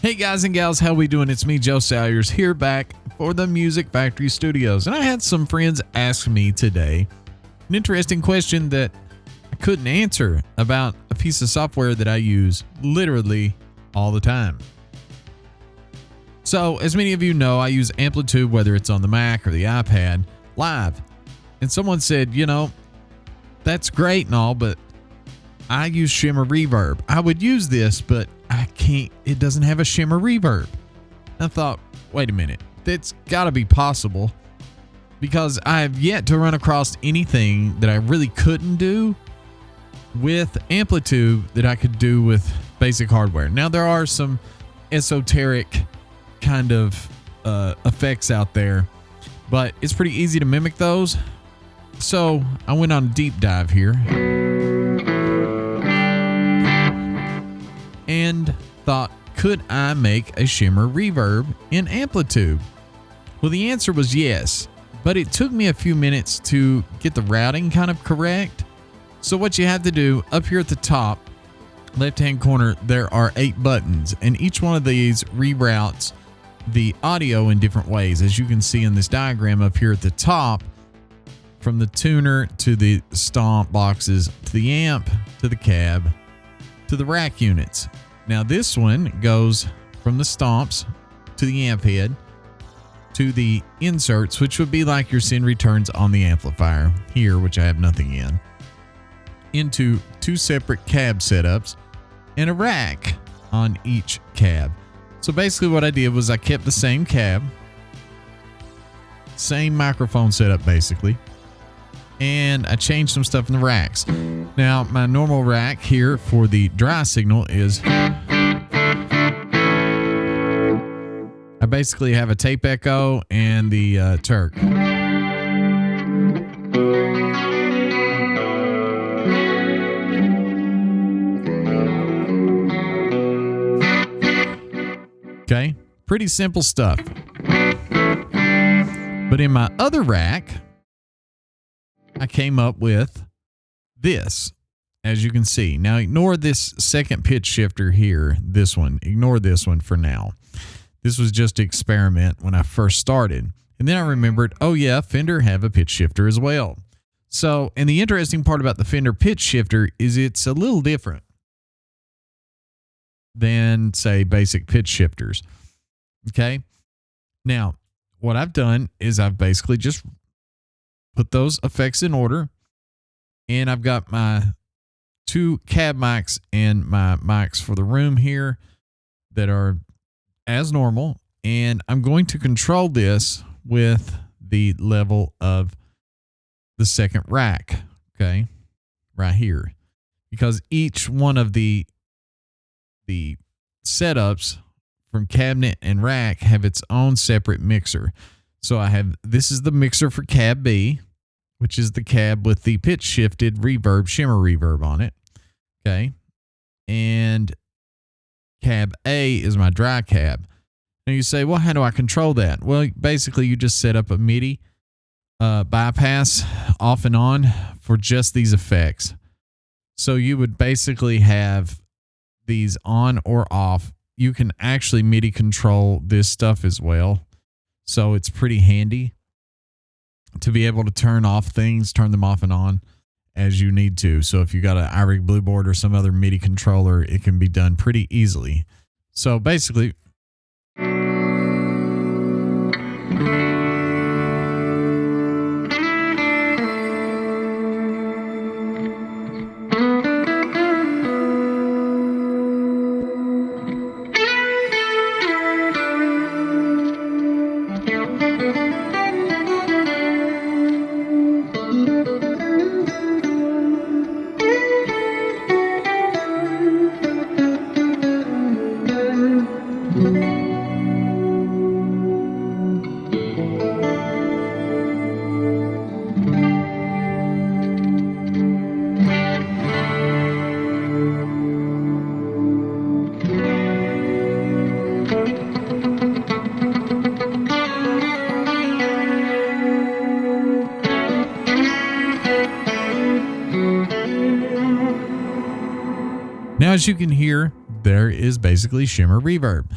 Hey guys and gals, how we doing? It's me, Joe Salyers, here back for the Music Factory Studios. And I had some friends ask me today an interesting question that I couldn't answer about a piece of software that I use literally all the time. So, as many of you know, I use Amplitube, whether it's on the Mac or the iPad, live. And someone said, that's great and all, but I use Shimmer Reverb. I would use this, but I can't, it doesn't have a Shimmer Reverb. I thought, wait a minute, that's gotta be possible, because I have yet to run across anything that I really couldn't do with Amplitube that I could do with basic hardware. Now, there are some esoteric kind of effects out there, but it's pretty easy to mimic those. So I went on a deep dive here and thought, could I make a Shimmer Reverb in Amplitube? Well, the answer was yes, but it took me a few minutes to get the routing kind of correct. So what you have to do, up here at the top left-hand corner, there are 8 buttons, and each one of these reroutes the audio in different ways. As you can see in this diagram up here at the top, from the tuner to the stomp boxes, to the amp, to the cab, to the rack units. Now this one goes from the stomps to the amp head to the inserts, which would be like your send returns on the amplifier here, which I have nothing in, into 2 separate cab setups and a rack on each cab. So basically what I did was I kept the same cab, same microphone setup basically, and I changed some stuff in the racks. Now, my normal rack here for the dry signal is, I basically have a tape echo and the Turk. Okay, pretty simple stuff. But in my other rack, I came up with this, as you can see. Now, ignore this second pitch shifter here, this one. Ignore this one for now. This was just an experiment when I first started. And then I remembered, oh yeah, Fender have a pitch shifter as well. So, and the interesting part about the Fender pitch shifter is it's a little different than, say, basic pitch shifters. Okay? Now, what I've done is I've basically just put those effects in order, and I've got my 2 cab mics and my mics for the room here that are as normal, and I'm going to control this with the level of the second rack, okay, right here, because each one of the setups from cabinet and rack have its own separate mixer. So I have, this is the mixer for cab B, which is the cab with the pitch shifted reverb, Shimmer Reverb on it. Okay. And cab A is my dry cab. Now you say, well, how do I control that? Well, basically you just set up a MIDI bypass off and on for just these effects. So you would basically have these on or off. You can actually MIDI control this stuff as well. So it's pretty handy to be able to turn off things, turn them off and on as you need to. So if you got an iRig Blueboard or some other MIDI controller, it can be done pretty easily. So basically, Now, as you can hear, there is basically Shimmer Reverb.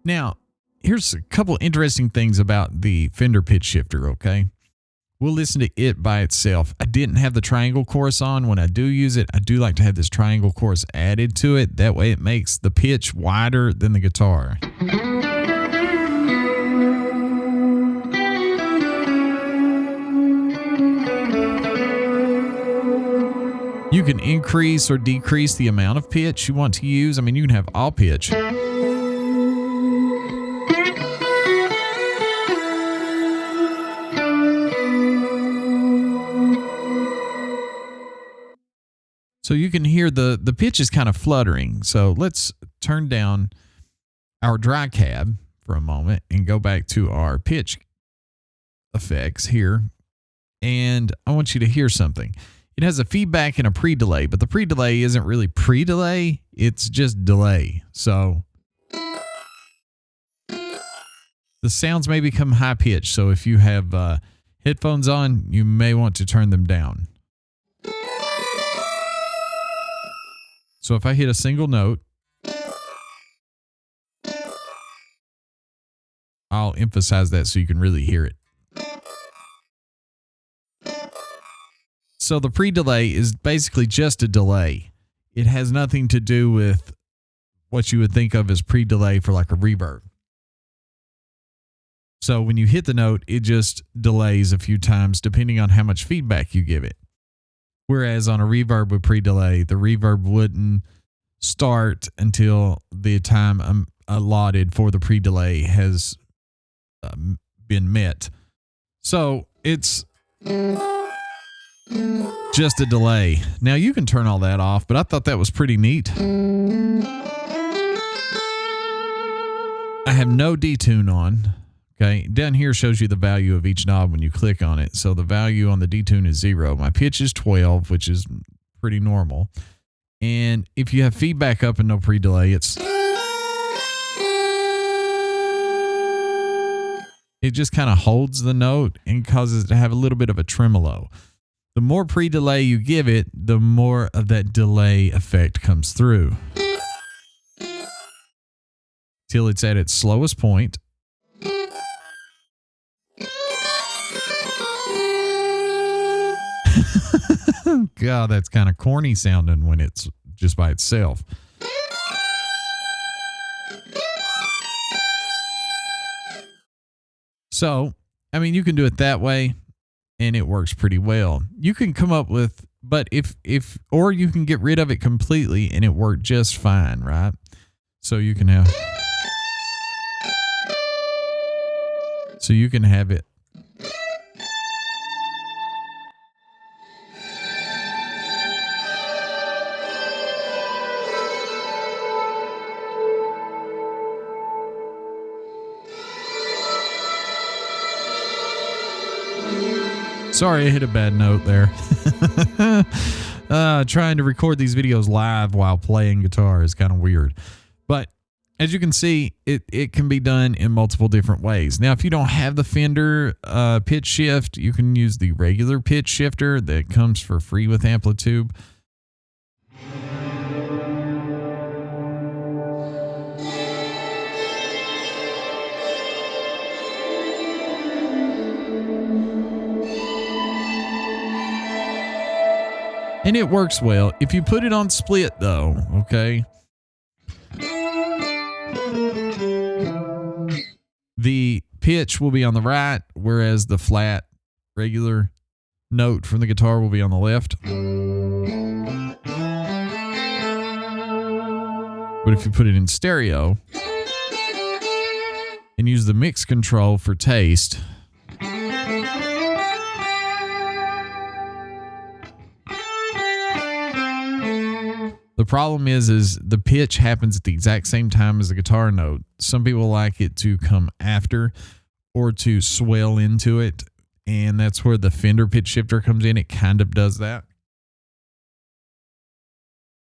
Now, here's a couple interesting things about the Fender pitch shifter, okay? We'll listen to it by itself. I didn't have the triangle chorus on. When I do use it, I do like to have this triangle chorus added to it. That way it makes the pitch wider than the guitar. You can increase or decrease the amount of pitch you want to use. I mean, you can have all pitch. So you can hear the pitch is kind of fluttering. So let's turn down our dry cab for a moment and go back to our pitch effects here. And I want you to hear something. It has a feedback and a pre-delay, but the pre-delay isn't really pre-delay. It's just delay. So the sounds may become high pitched. So if you have headphones on, you may want to turn them down. So if I hit a single note, I'll emphasize that so you can really hear it. So the pre-delay is basically just a delay. It has nothing to do with what you would think of as pre-delay for like a reverb. So when you hit the note, it just delays a few times depending on how much feedback you give it. Whereas on a reverb with pre-delay, the reverb wouldn't start until the time allotted for the pre-delay has been met. So it's just a delay. Now you can turn all that off, but I thought that was pretty neat. I have no detune on. Okay, down here shows you the value of each knob when you click on it. So the value on the detune is 0. My pitch is 12, which is pretty normal. And if you have feedback up and no pre-delay, it just kind of holds the note and causes it to have a little bit of a tremolo. The more pre-delay you give it, the more of that delay effect comes through. Till it's at its slowest point. God, that's kind of corny sounding when it's just by itself. So, I mean, you can do it that way and it works pretty well. You can come up with, but or you can get rid of it completely and it worked just fine, right? So you can have it. Sorry, I hit a bad note there. Trying to record these videos live while playing guitar is kind of weird. But as you can see, it can be done in multiple different ways. Now, if you don't have the Fender pitch shift, you can use the regular pitch shifter that comes for free with Amplitube. And it works well. If you put it on split, though, okay, the pitch will be on the right, whereas the flat, regular note from the guitar will be on the left. But if you put it in stereo and use the mix control for taste, the problem is the pitch happens at the exact same time as the guitar note. Some people like it to come after or to swell into it, and that's where the Fender pitch shifter comes in. It kind of does that,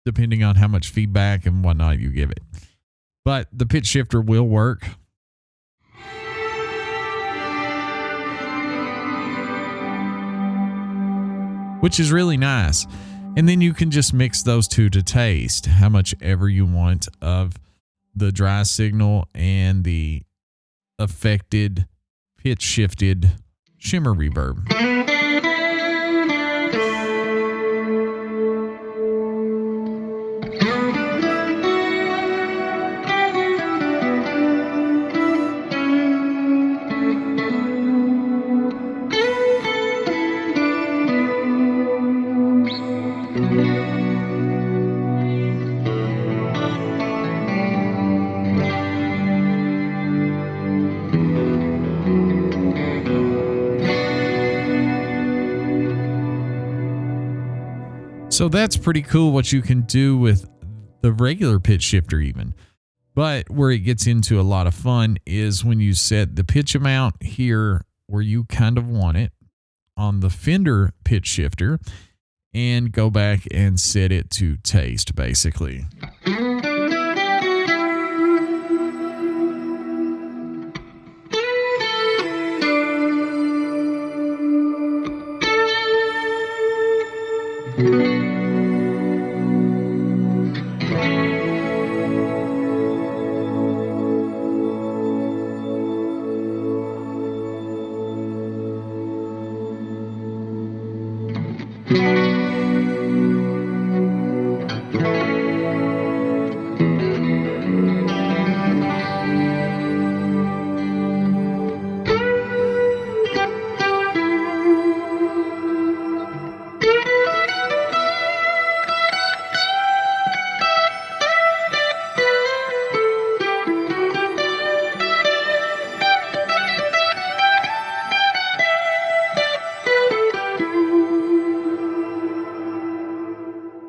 depending on how much feedback and whatnot you give it. But the pitch shifter will work. Which is really nice. And then you can just mix those two to taste how much ever you want of the dry signal and the affected pitch shifted shimmer reverb. So that's pretty cool what you can do with the regular pitch shifter even. But where it gets into a lot of fun is when you set the pitch amount here where you kind of want it on the Fender pitch shifter and go back and set it to taste basically.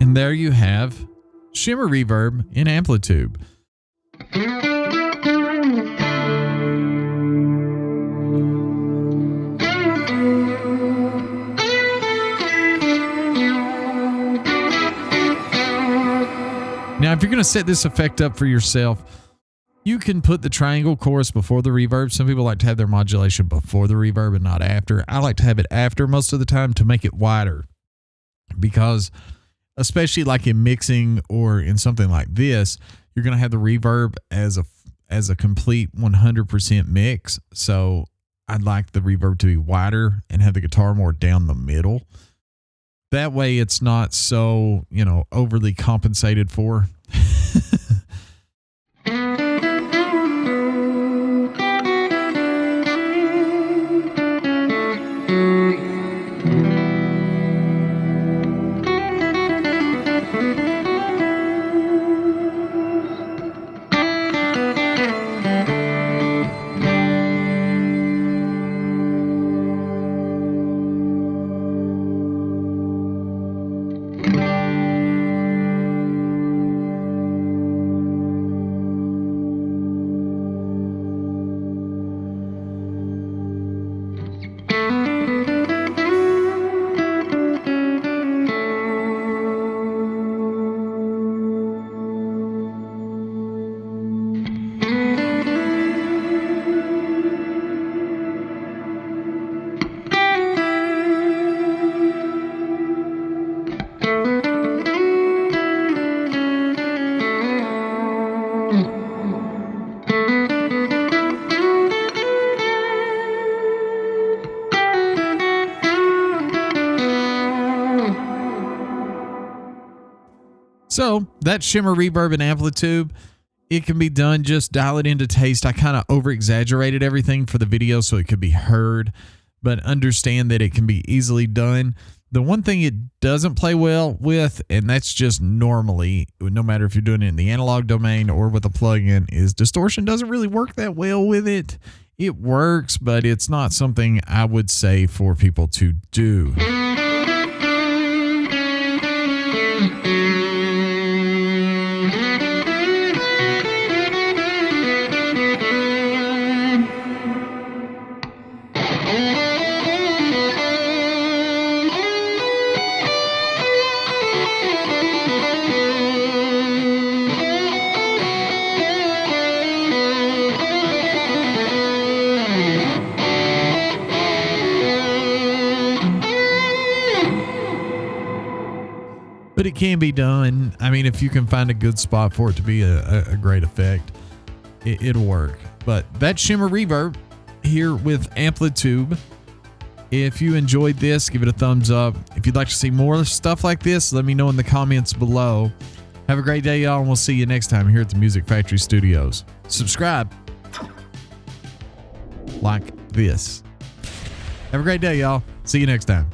And there you have Shimmer Reverb in Amplitube. Now, if you're going to set this effect up for yourself, you can put the triangle chorus before the reverb. Some people like to have their modulation before the reverb and not after. I like to have it after most of the time to make it wider, because especially like in mixing or in something like this, you're going to have the reverb as a complete 100% mix. So I'd like the reverb to be wider and have the guitar more down the middle. That way it's not so, overly compensated for. So that Shimmer Reverb and Amplitube, it can be done. Just dial it into taste. I kind of over-exaggerated everything for the video so it could be heard, but understand that it can be easily done. The one thing it doesn't play well with, and that's just normally, no matter if you're doing it in the analog domain or with a plugin, is distortion doesn't really work that well with it. It works, but it's not something I would say for people to do. can be done. I mean, if you can find a good spot for it to be a great effect, it'll work. But that's Shimmer Reverb here with Amplitube. If you enjoyed this, give it a thumbs up. If you'd like to see more stuff like this, let me know in the comments below. Have a great day, y'all, and we'll see you next time here at the Music Factory Studios. Subscribe. Like this. Have a great day, y'all. See you next time.